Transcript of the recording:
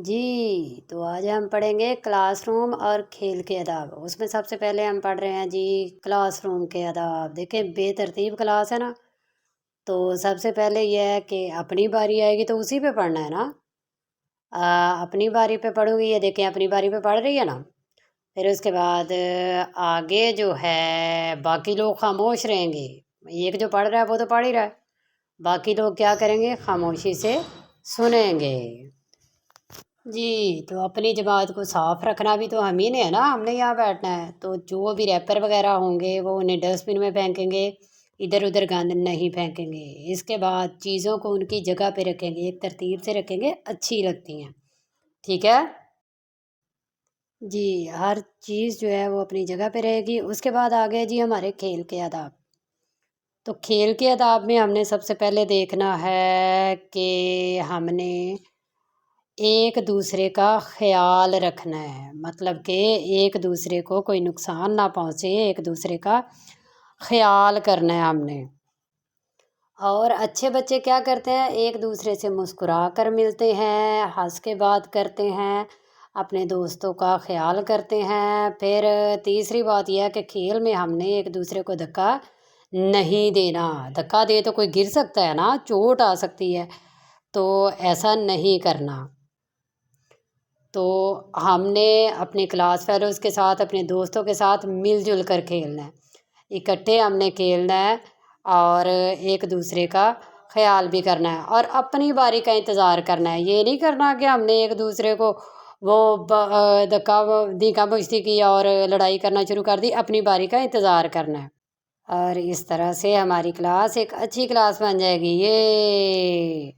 جی تو آج ہم پڑھیں گے کلاس روم اور کھیل کے آداب۔ اس میں سب سے پہلے ہم پڑھ رہے ہیں جی کلاس روم کے آداب۔ دیکھیں بے ترتیب کلاس ہے نا، تو سب سے پہلے یہ ہے کہ اپنی باری آئے گی تو اسی پہ پڑھنا ہے نا۔ اپنی باری پہ پڑھوں گی، یہ دیکھیں اپنی باری پہ پڑھ رہی ہے نا۔ پھر اس کے بعد آگے جو ہے باقی لوگ خاموش رہیں گے۔ ایک جو پڑھ رہا ہے وہ تو پڑھ ہی رہا ہے، باقی لوگ کیا کریں گے؟ خاموشی سے سنیں گے۔ جی تو اپنی جماعت کو صاف رکھنا بھی تو ہم ہی نے ہے نا، ہم نے یہاں بیٹھنا ہے، تو جو بھی ریپر وغیرہ ہوں گے وہ انہیں ڈسٹ بن میں پھینکیں گے، ادھر ادھر گند نہیں پھینکیں گے۔ اس کے بعد چیزوں کو ان کی جگہ پہ رکھیں گے، ایک ترتیب سے رکھیں گے، اچھی لگتی ہیں، ٹھیک ہے جی۔ ہر چیز جو ہے وہ اپنی جگہ پہ رہے گی۔ اس کے بعد آگے جی ہمارے کھیل کے آداب۔ تو کھیل کے آداب میں ہم نے سب سے پہلے دیکھنا ہے کہ ہم نے ایک دوسرے کا خیال رکھنا ہے، مطلب کہ ایک دوسرے کو کوئی نقصان نہ پہنچے، ایک دوسرے کا خیال کرنا ہے ہم نے۔ اور اچھے بچے کیا کرتے ہیں؟ ایک دوسرے سے مسکرا کر ملتے ہیں، ہنس کے بات کرتے ہیں، اپنے دوستوں کا خیال کرتے ہیں۔ پھر تیسری بات یہ ہے کہ کھیل میں ہم نے ایک دوسرے کو دھکا نہیں دینا۔ دھکا دے تو کوئی گر سکتا ہے نا، چوٹ آ سکتی ہے، تو ایسا نہیں کرنا۔ تو ہم نے اپنے کلاس فیلوز کے ساتھ، اپنے دوستوں کے ساتھ مل جل کر کھیلنا ہے، اکٹھے ہم نے کھیلنا ہے اور ایک دوسرے کا خیال بھی کرنا ہے اور اپنی باری کا انتظار کرنا ہے۔ یہ نہیں کرنا کہ ہم نے ایک دوسرے کو وہ دھکا دیکھا بجتی کی اور لڑائی کرنا شروع کر دی، اپنی باری کا انتظار کرنا ہے۔ اور اس طرح سے ہماری کلاس ایک اچھی کلاس بن جائے گی۔ یہ